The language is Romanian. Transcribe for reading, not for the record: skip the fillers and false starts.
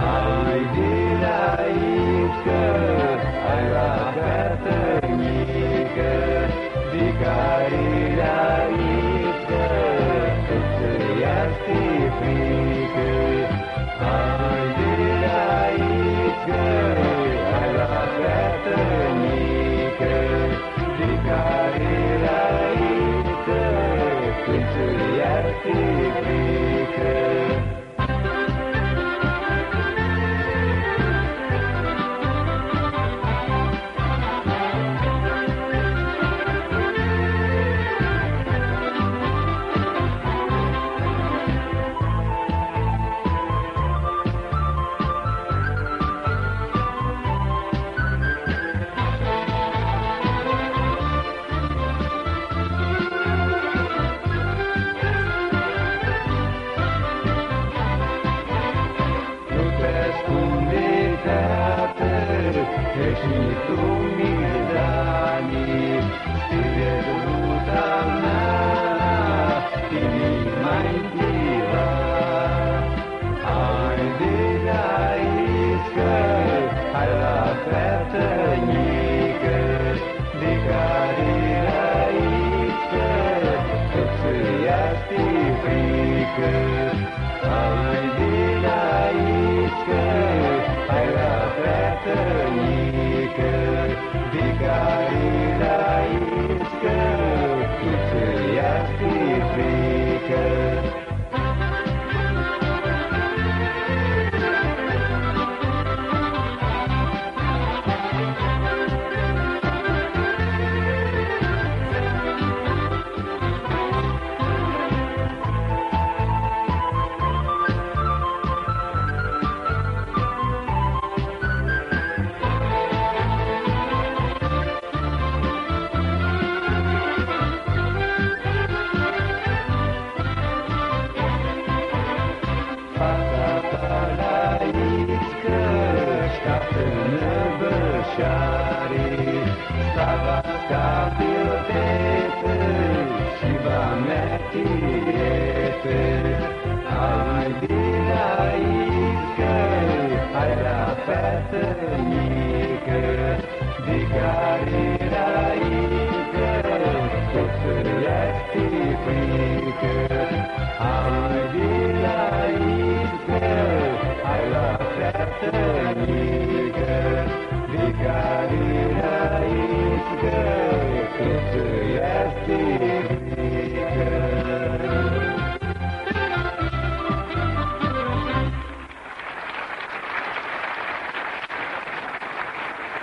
Ai dinaiscă, ai la fată mică, de care dinaiscă, să-ți este frică. Ai dinaiscă, ai la fată mică, de care dinaiscă, să-ți este frică. Ești tu mizanii, stive ruta mea, inima-i tiva. Hai dinaiscă, hai la fată mică, de care dinaiscă, să-ți este frică. Hai dinaiscă, hai la fată mică, de care dinaiscă, să-ți este frică. Stava ca pilotete și va metiete. Hai dinaiscă, hai la fată mică, de care dinaiscă, să-ți este frică. Hai dinaiscă, hai la fată mică, de care dinaiscă, să-ți este frică.